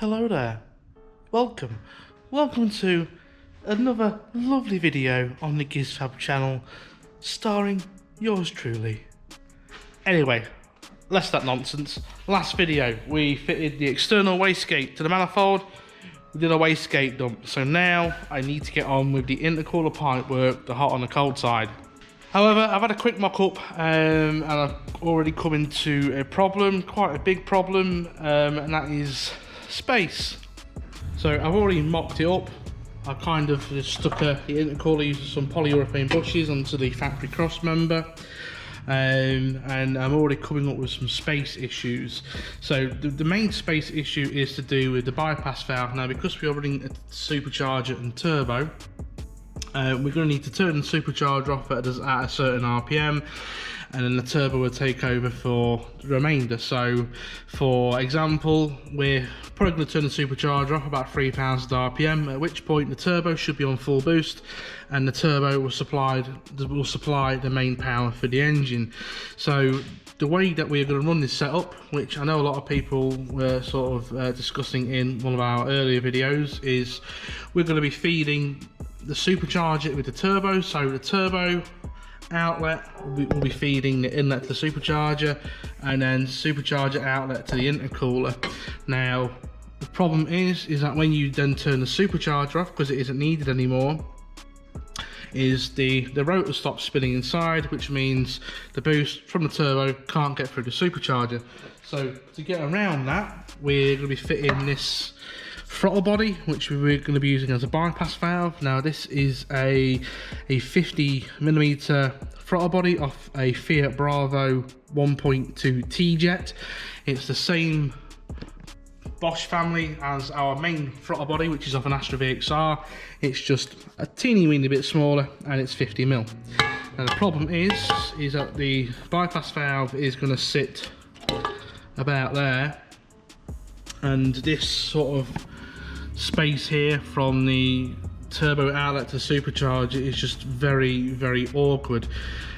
Hello there, welcome to another lovely video on the GizFab channel, starring yours truly. Anyway, less of that nonsense. Last video we fitted the external wastegate to the manifold, we did a wastegate dump, so now I need to get on with the intercooler pipe work, the hot and the cold side. However, I've had a quick mock-up and I've already come into a problem, quite a big problem, and that is space. So I've already mocked it up. I kind of just stuck the intercooler using some polyurethane bushes onto the factory cross member, and I'm already coming up with some space issues. So the main space issue is to do with the bypass valve. Now, because we are running a supercharger and turbo, we're going to need to turn the supercharger off at a certain RPM, and then the turbo will take over for the remainder. So for example, we're probably going to turn the supercharger off about 3,000 RPM, at which point the turbo should be on full boost and the turbo will supply the main power for the engine. So the way that we're going to run this setup, which I know a lot of people were sort of discussing in one of our earlier videos, is we're going to be feeding the supercharger with the turbo. So the turbo outlet will be feeding the inlet to the supercharger, and then supercharger outlet to the intercooler. Now the problem is that when you then turn the supercharger off, because it isn't needed anymore, is the rotor stops spinning inside, which means the boost from the turbo can't get through the supercharger. So to get around that, we're going to be fitting this throttle body, which we're going to be using as a bypass valve. Now this is a 50mm throttle body off a Fiat Bravo 1.2 T-Jet. It's the same Bosch family as our main throttle body, which is off an Astra VXR. It's just a teeny weeny bit smaller and it's 50mm. Now the problem is that the bypass valve is going to sit about there, and this sort of space here from the turbo outlet to supercharger is just very awkward.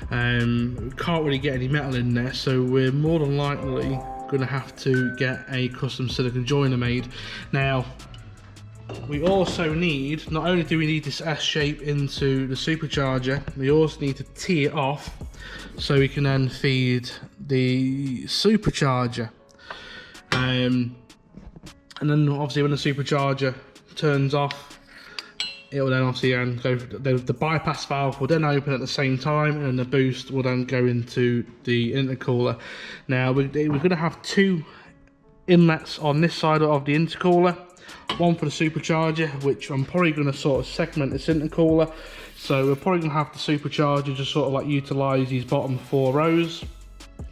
Can't really get any metal in there, so we're more than likely going to have to get a custom silicone joiner made. Now we also need, not only do we need this S shape into the supercharger, we also need to tee it off so we can then feed the supercharger. And then obviously when the supercharger turns off, it will then obviously go, the bypass valve will then open at the same time, and the boost will then go into the intercooler. Now we're going to have two inlets on this side of the intercooler, one for the supercharger, which I'm probably going to sort of segment this intercooler. So we're probably going to have the supercharger just sort of like utilize these bottom 4 rows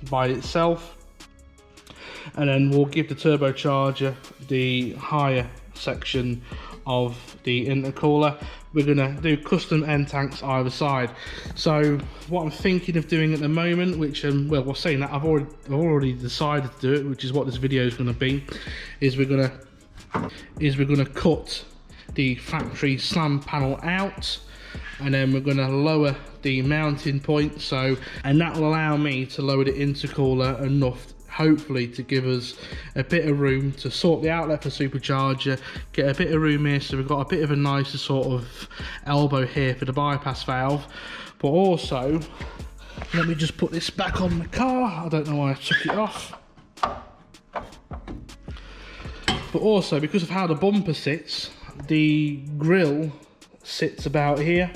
by itself, and then we'll give the turbocharger the higher section of the intercooler. We're going to do custom end tanks either side. So what I'm thinking of doing at the moment, which well, saying that I've already decided to do it, which is what this video is going to be, is we're going to cut the factory slam panel out, and then we're going to lower the mounting point, and that will allow me to lower the intercooler enough, hopefully, to give us a bit of room to sort the outlet for supercharger, get a bit of room here so we've got a bit of a nicer sort of elbow here for the bypass valve. But also, let me just put this back on the car, I don't know why I took it off. But also, because of how the bumper sits, the grille sits about here.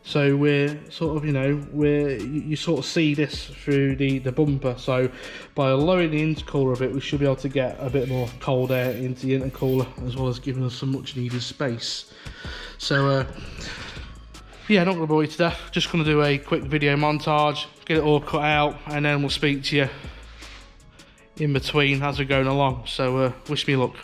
So we're sort of, you sort of see this through the bumper. So by lowering the intercooler a bit, we should be able to get a bit more cold air into the intercooler, as well as giving us some much needed space. So yeah, not going to bore you to death. Just going to do a quick video montage, get it all cut out, and then we'll speak to you in between as we're going along. So wish me luck.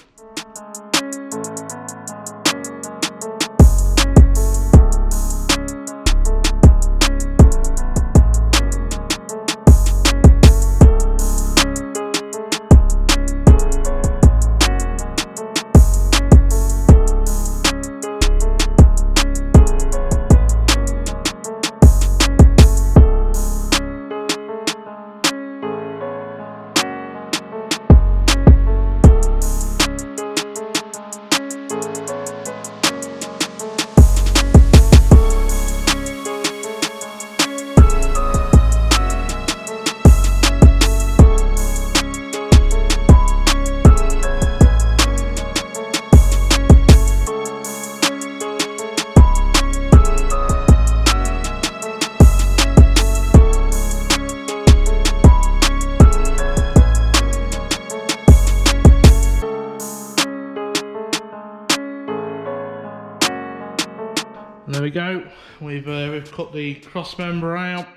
we go, we've cut the cross member out.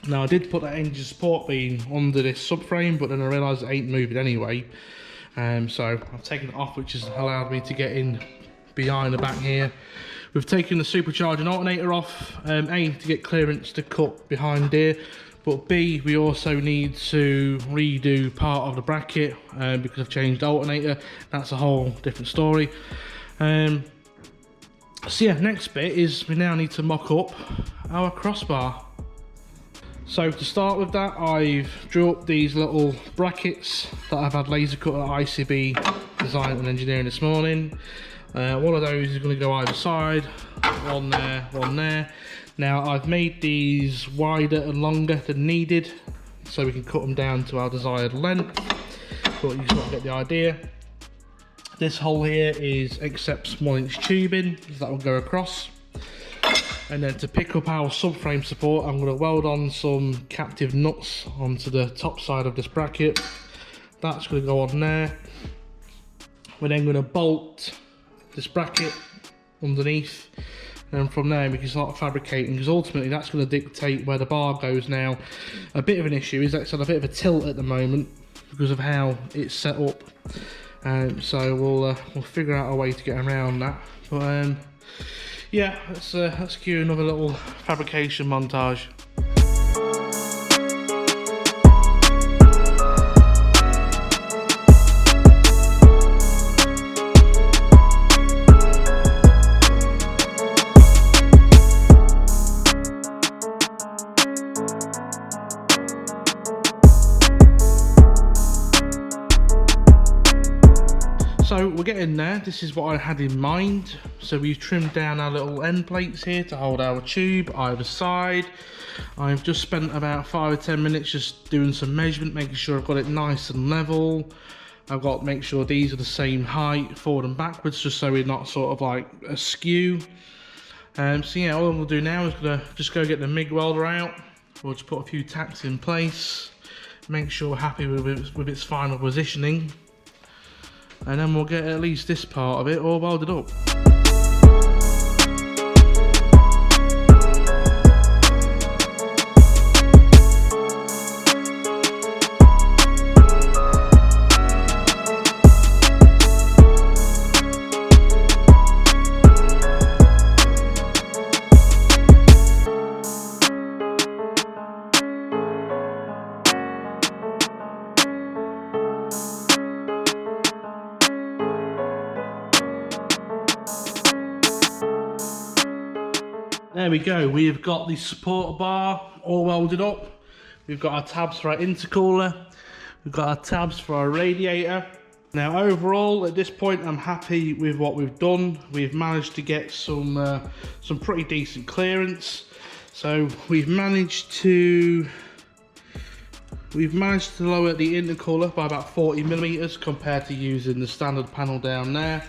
Now I did put that engine support beam under this subframe, but then I realised it ain't moving anyway. So I've taken it off, which has allowed me to get in behind the back here. We've taken the supercharger and alternator off, A, to get clearance to cut behind here, but B, we also need to redo part of the bracket because I've changed the alternator. That's a whole different story. So yeah, next bit is we now need to mock up our crossbar. So to start with that, I've drew up these little brackets that I've had laser cut at ICB Design and Engineering this morning. One of those is going to go either side, one there, one there. Now I've made these wider and longer than needed, so we can cut them down to our desired length, but you sort of get the idea. This hole here accepts 1-inch tubing, so that will go across. And then to pick up our subframe support, I'm going to weld on some captive nuts onto the top side of this bracket. That's going to go on there. We're then going to bolt this bracket underneath, and from there we can start fabricating, because ultimately that's going to dictate where the bar goes. Now a bit of an issue is that it's on a bit of a tilt at the moment because of how it's set up, so we'll figure out a way to get around that. But yeah, let's cue another little fabrication montage. So we're getting there. This is what I had in mind. So we've trimmed down our little end plates here to hold our tube either side. I've just spent about 5 or 10 minutes just doing some measurement, making sure I've got it nice and level. I've got to make sure these are the same height forward and backwards, just so we're not sort of like askew. So yeah, all I'm going to do now is just go get the MIG welder out. We'll just put a few tacks in place, make sure we're happy with its final positioning, and then we'll get at least this part of it all welded up. There we go, we've got the support bar all welded up. We've got our tabs for our intercooler. We've got our tabs for our radiator. Now overall, at this point, I'm happy with what we've done. We've managed to get some pretty decent clearance. So we've managed to lower the intercooler by about 40mm compared to using the standard panel down there.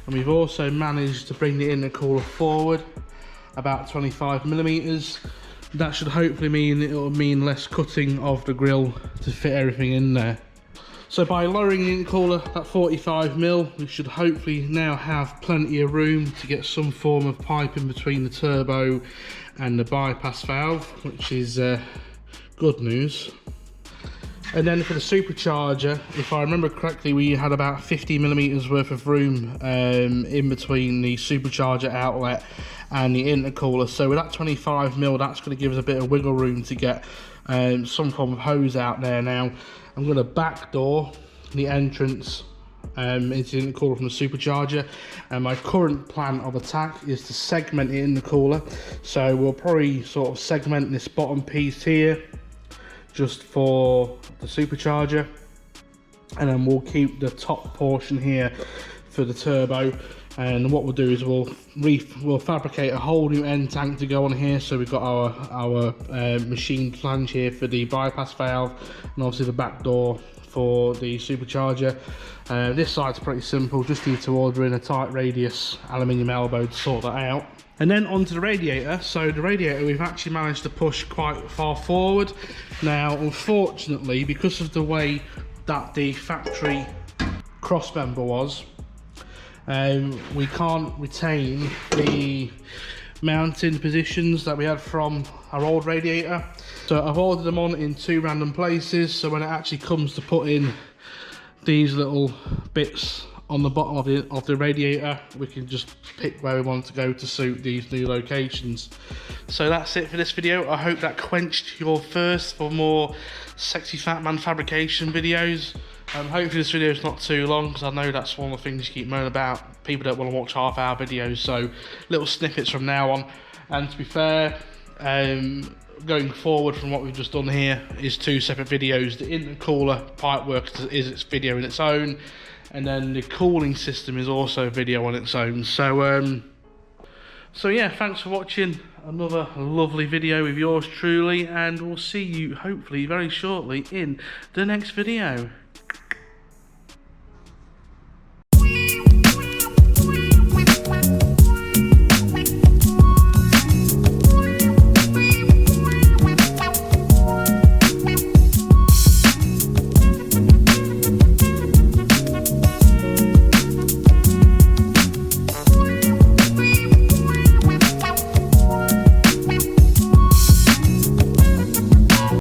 And we've also managed to bring the intercooler forward about 25mm. That should hopefully mean less cutting of the grill to fit everything in there. So by lowering the intercooler at 45mm, we should hopefully now have plenty of room to get some form of pipe in between the turbo and the bypass valve, which is good news. And then for the supercharger, if I remember correctly, we had about 50mm worth of room in between the supercharger outlet and the intercooler. So with that 25mm, that's going to give us a bit of wiggle room to get some form of hose out there. Now I'm going to backdoor the entrance into the intercooler from the supercharger, and my current plan of attack is to segment the intercooler. So we'll probably sort of segment this bottom piece here just for the supercharger, and then we'll keep the top portion here for the turbo. And what we'll do is we'll fabricate a whole new end tank to go on here. So we've got our machined flange here for the bypass valve, and obviously the back door for the supercharger. This side's pretty simple, just need to order in a tight radius aluminium elbow to sort that out. And then onto the radiator. So the radiator, we've actually managed to push quite far forward. Now unfortunately, because of the way that the factory cross member was, we can't retain the mounting positions that we had from our old radiator, so I've ordered them on in 2 random places, so when it actually comes to put in these little bits on the bottom of the radiator, we can just pick where we want to go to suit these new locations. So that's it for this video. I hope that quenched your thirst for more sexy fat man fabrication videos. Hopefully this video is not too long, because I know that's one of the things you keep moaning about. People don't want to watch half-hour videos, so little snippets from now on. And to be fair, going forward from what we've just done here is 2 separate videos. The intercooler pipework is its video in its own, and then the cooling system is also a video on its own. So yeah, thanks for watching another lovely video with yours truly, and we'll see you hopefully very shortly in the next video.